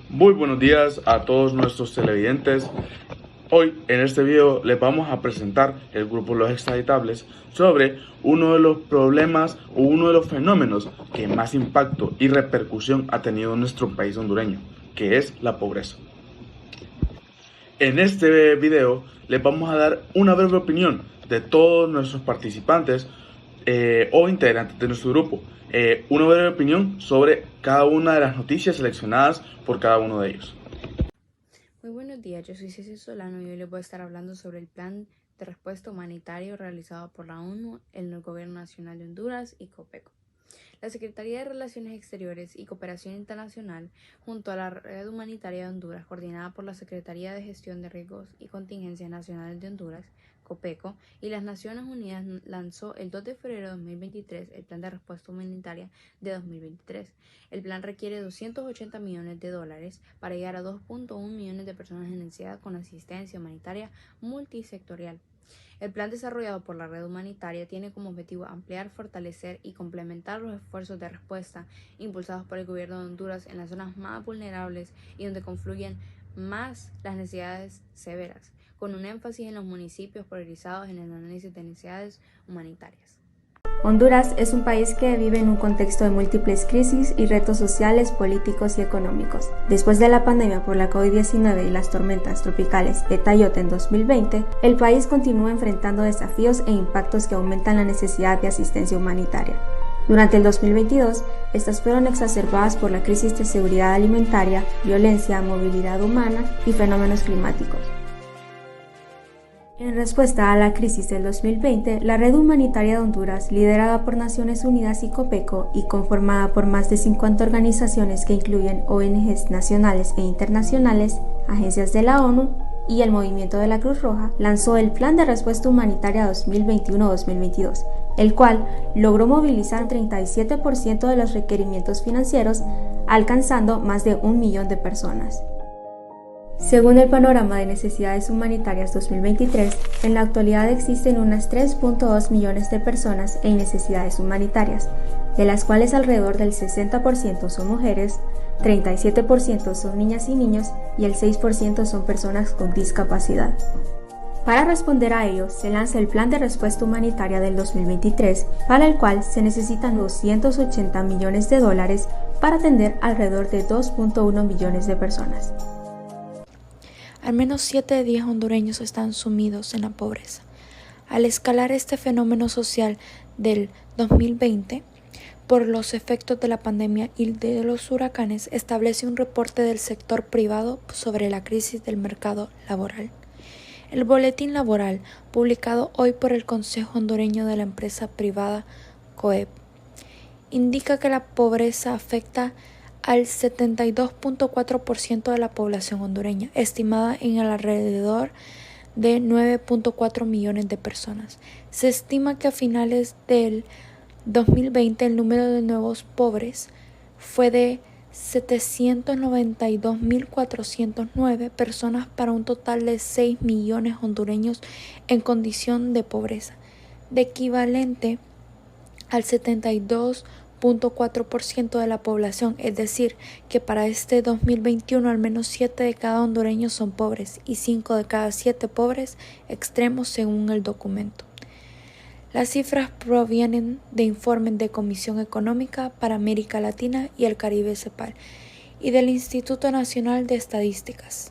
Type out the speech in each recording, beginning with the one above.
Muy buenos días a todos nuestros televidentes. Hoy en este video les vamos a presentar el grupo Los Extraditables sobre uno de los problemas o uno de los fenómenos que más impacto y repercusión ha tenido en nuestro país hondureño, que es la pobreza. En este video les vamos a dar una breve opinión de todos nuestros participantes o integrantes de nuestro grupo. Una breve opinión sobre cada una de las noticias seleccionadas por cada uno de ellos. Muy buenos días, yo soy Ceci Solano y hoy les voy a estar hablando sobre el plan de respuesta humanitario realizado por la ONU, el Gobierno Nacional de Honduras y COPECO. La Secretaría de Relaciones Exteriores y Cooperación Internacional, junto a la Red Humanitaria de Honduras, coordinada por la Secretaría de Gestión de Riesgos y Contingencias Nacionales de Honduras, COPECO, y las Naciones Unidas, lanzó el 2 de febrero de 2023 el Plan de Respuesta Humanitaria de 2023. El plan requiere $280 millones para llegar a 2.1 millones de personas en necesidad con asistencia humanitaria multisectorial. El plan desarrollado por la Red Humanitaria tiene como objetivo ampliar, fortalecer y complementar los esfuerzos de respuesta impulsados por el gobierno de Honduras en las zonas más vulnerables y donde confluyen más las necesidades severas, con un énfasis en los municipios priorizados en el análisis de necesidades humanitarias. Honduras es un país que vive en un contexto de múltiples crisis y retos sociales, políticos y económicos. Después de la pandemia por la COVID-19 y las tormentas tropicales de Tayota en 2020, el país continúa enfrentando desafíos e impactos que aumentan la necesidad de asistencia humanitaria. Durante el 2022, estas fueron exacerbadas por la crisis de seguridad alimentaria, violencia, movilidad humana y fenómenos climáticos. En respuesta a la crisis del 2020, la Red Humanitaria de Honduras, liderada por Naciones Unidas y COPECO y conformada por más de 50 organizaciones que incluyen ONGs nacionales e internacionales, agencias de la ONU y el Movimiento de la Cruz Roja, lanzó el Plan de Respuesta Humanitaria 2021-2022, el cual logró movilizar 37% de los requerimientos financieros, alcanzando más de 1 millón de personas. Según el Panorama de Necesidades Humanitarias 2023, en la actualidad existen unas 3.2 millones de personas en necesidades humanitarias, de las cuales alrededor del 60% son mujeres, 37% son niñas y niños y el 6% son personas con discapacidad. Para responder a ello, se lanza el Plan de Respuesta Humanitaria del 2023, para el cual se necesitan $280 millones para atender alrededor de 2.1 millones de personas. Al menos 7 de 10 hondureños están sumidos en la pobreza. Al escalar este fenómeno social del 2020, por los efectos de la pandemia y de los huracanes, establece un reporte del sector privado sobre la crisis del mercado laboral. El Boletín Laboral, publicado hoy por el Consejo Hondureño de la Empresa Privada COEP, indica que la pobreza afecta al 72.4% de la población hondureña, estimada en alrededor de 9.4 millones de personas. Se estima que a finales del 2020 el número de nuevos pobres fue de 792.409 personas para un total de 6 millones hondureños en condición de pobreza, de equivalente al 72.4% de la población, es decir, que para este 2021 al menos 7 de cada hondureño son pobres y 5 de cada 7 pobres extremos según el documento. Las cifras provienen de informes de Comisión Económica para América Latina y el Caribe CEPAL y del Instituto Nacional de Estadísticas.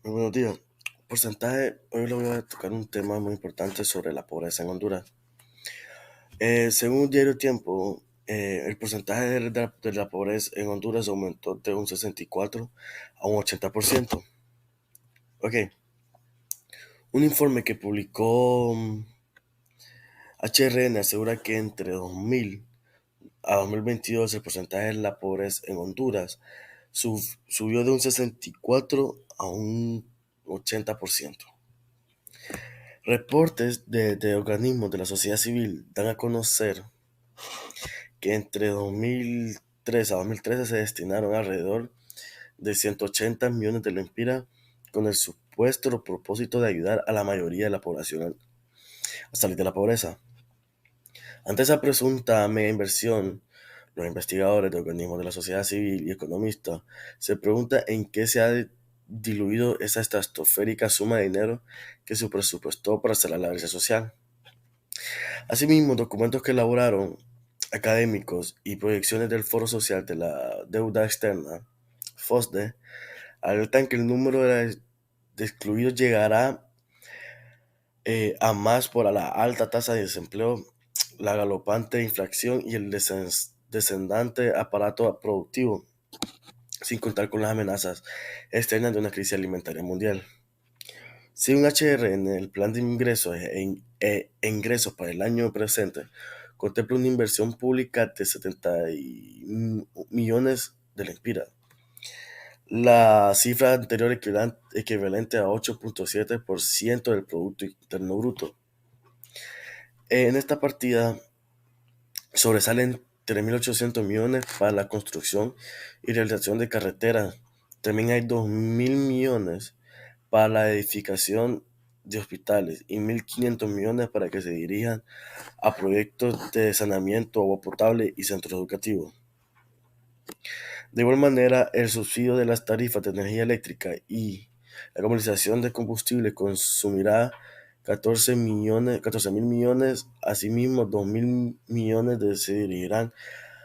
Muy buenos días. Porcentaje, hoy le voy a tocar un tema muy importante sobre la pobreza en Honduras. Según Diario Tiempo, el porcentaje de la pobreza en Honduras aumentó de un 64 a un 80%. Ok, un informe que publicó HRN asegura que entre 2000 a 2022 el porcentaje de la pobreza en Honduras subió de un 64 a un 80%. Reportes de organismos de la sociedad civil dan a conocer que entre 2003 a 2013 se destinaron alrededor de 180 millones de lempiras con el supuesto propósito de ayudar a la mayoría de la población a salir de la pobreza. Ante esa presunta mega inversión, los investigadores de organismos de la sociedad civil y economistas se preguntan en qué se ha diluido esa estratosférica suma de dinero que se presupuestó para acelerar la brecha social. Asimismo, documentos que elaboraron académicos y proyecciones del Foro Social de la Deuda Externa, FOSDE, alertan que el número de excluidos llegará a más por la alta tasa de desempleo, la galopante inflación y el descendante aparato productivo, sin contar con las amenazas externas de una crisis alimentaria mundial. Según HRN, el plan de ingresos e ingresos para el año presente contempla una inversión pública de 70 millones de lempiras. La cifra anterior equivalente a 8.7% del Producto Interno Bruto. En esta partida sobresalen 3.800 millones para la construcción y realización de carreteras. También hay 2.000 millones para la edificación de hospitales y 1.500 millones para que se dirijan a proyectos de saneamiento, agua potable y centros educativos. De igual manera, el subsidio de las tarifas de energía eléctrica y la comercialización de combustible consumirá 14.000 millones. Asimismo, 2.000 millones se dirigirán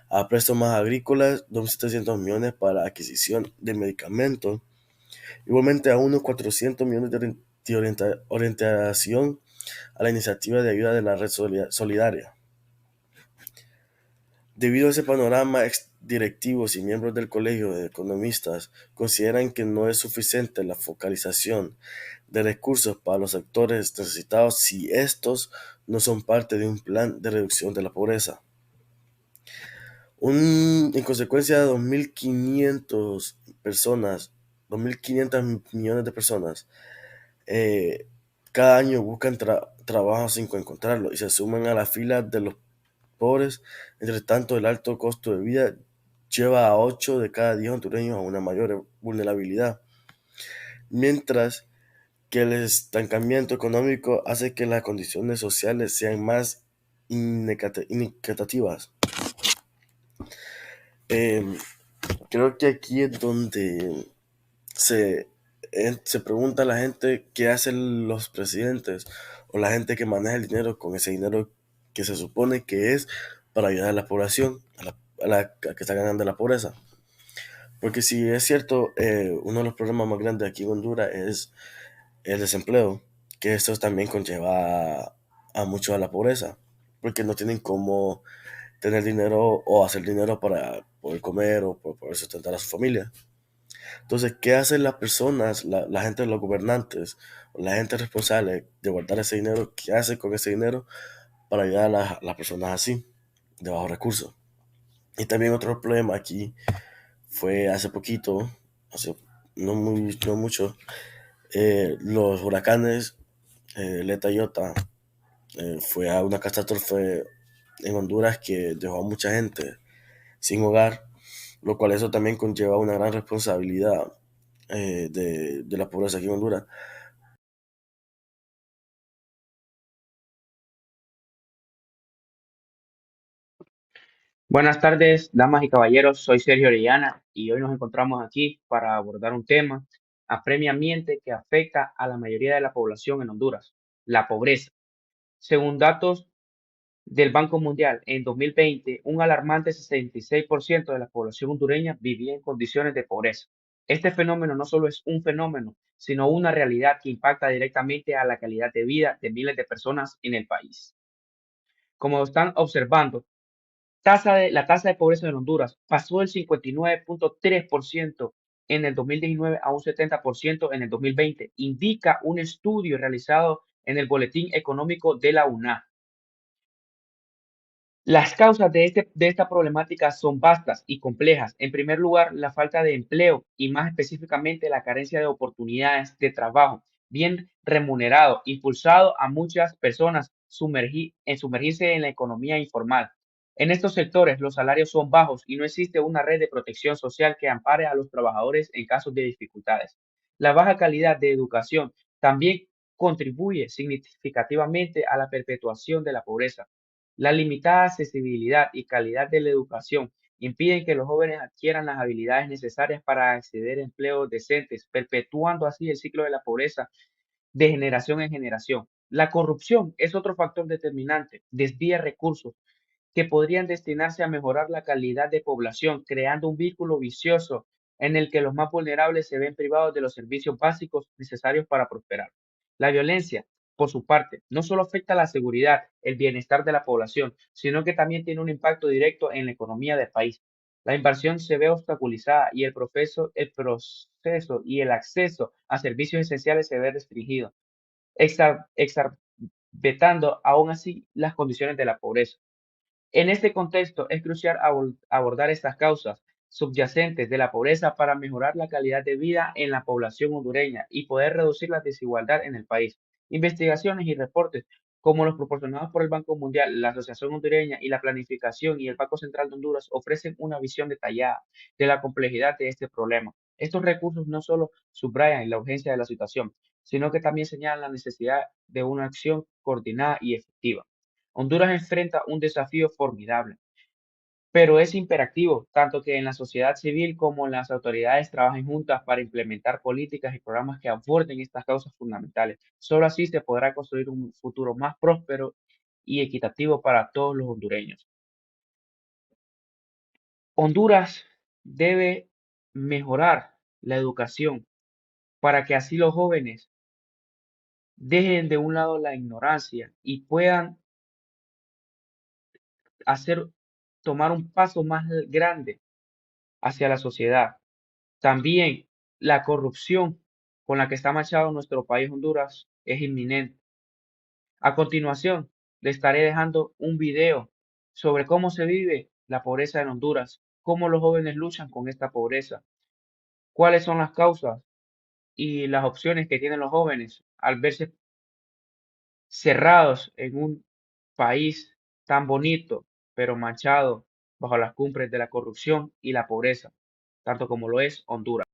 a préstamos agrícolas, 2.700 millones para adquisición de medicamentos, igualmente a unos 400 millones de orientación a la iniciativa de ayuda de la red solidaria. Debido a ese panorama, directivos y miembros del Colegio de Economistas consideran que no es suficiente la focalización de recursos para los sectores necesitados si estos no son parte de un plan de reducción de la pobreza. En consecuencia, 2.500 millones de personas cada año buscan trabajo sin encontrarlo y se suman a la fila de los pobres. Entre tanto, el alto costo de vida lleva a 8 de cada 10 hondureños a una mayor vulnerabilidad, mientras que el estancamiento económico hace que las condiciones sociales sean más inequitativas. Creo que aquí es donde se pregunta a la gente qué hacen los presidentes o la gente que maneja el dinero con ese dinero que se supone que es para ayudar a la población, a la que está ganando la pobreza. Porque si es cierto, uno de los problemas más grandes aquí en Honduras es el desempleo, que esto también conlleva a mucho a la pobreza, porque no tienen cómo tener dinero o hacer dinero para poder comer o para poder sustentar a su familia. Entonces, ¿qué hacen las personas, la gente, los gobernantes, la gente responsable de guardar ese dinero? ¿Qué hacen con ese dinero para ayudar a las personas así, de bajos recursos? Y también otro problema aquí fue hace poquito, no mucho, los huracanes Leta y Iota. Fue a una catástrofe en Honduras que dejó a mucha gente sin hogar, lo cual eso también conlleva una gran responsabilidad de la pobreza aquí en Honduras. Buenas tardes, damas y caballeros. Soy Sergio Orellana y hoy nos encontramos aquí para abordar un tema apremiante que afecta a la mayoría de la población en Honduras, la pobreza. Según datos del Banco Mundial, en 2020, un alarmante 66% de la población hondureña vivía en condiciones de pobreza. Este fenómeno no solo es un fenómeno, sino una realidad que impacta directamente a la calidad de vida de miles de personas en el país. Como están observando, la tasa de pobreza en Honduras pasó del 59.3% en el 2019 a un 70% en el 2020, indica un estudio realizado en el Boletín Económico de la UNA. Las causas de esta problemática son vastas y complejas. En primer lugar, la falta de empleo y más específicamente la carencia de oportunidades de trabajo bien remunerado, impulsado a muchas personas sumergirse en la economía informal. En estos sectores los salarios son bajos y no existe una red de protección social que ampare a los trabajadores en casos de dificultades. La baja calidad de educación también contribuye significativamente a la perpetuación de la pobreza. La limitada accesibilidad y calidad de la educación impiden que los jóvenes adquieran las habilidades necesarias para acceder a empleos decentes, perpetuando así el ciclo de la pobreza de generación en generación. La corrupción es otro factor determinante, desvía recursos que podrían destinarse a mejorar la calidad de población, creando un vínculo vicioso en el que los más vulnerables se ven privados de los servicios básicos necesarios para prosperar. La violencia, por su parte, no solo afecta a la seguridad, el bienestar de la población, sino que también tiene un impacto directo en la economía del país. La inversión se ve obstaculizada y el proceso y el acceso a servicios esenciales se ve restringido, exacerbando aún así las condiciones de la pobreza. En este contexto, es crucial abordar estas causas subyacentes de la pobreza para mejorar la calidad de vida en la población hondureña y poder reducir la desigualdad en el país. Investigaciones y reportes como los proporcionados por el Banco Mundial, la Asociación Hondureña y la Planificación y el Banco Central de Honduras ofrecen una visión detallada de la complejidad de este problema. Estos recursos no solo subrayan la urgencia de la situación, sino que también señalan la necesidad de una acción coordinada y efectiva. Honduras enfrenta un desafío formidable, pero es imperativo tanto que en la sociedad civil como las autoridades trabajen juntas para implementar políticas y programas que aborden estas causas fundamentales. Solo así se podrá construir un futuro más próspero y equitativo para todos los hondureños. Honduras debe mejorar la educación para que así los jóvenes dejen de un lado la ignorancia y puedan hacer tomar un paso más grande hacia la sociedad. También la corrupción con la que está manchado nuestro país Honduras es inminente. A continuación, le estaré dejando un video sobre cómo se vive la pobreza en Honduras, cómo los jóvenes luchan con esta pobreza, cuáles son las causas y las opciones que tienen los jóvenes al verse cerrados en un país tan bonito, pero manchado bajo las cumbres de la corrupción y la pobreza, tanto como lo es Honduras.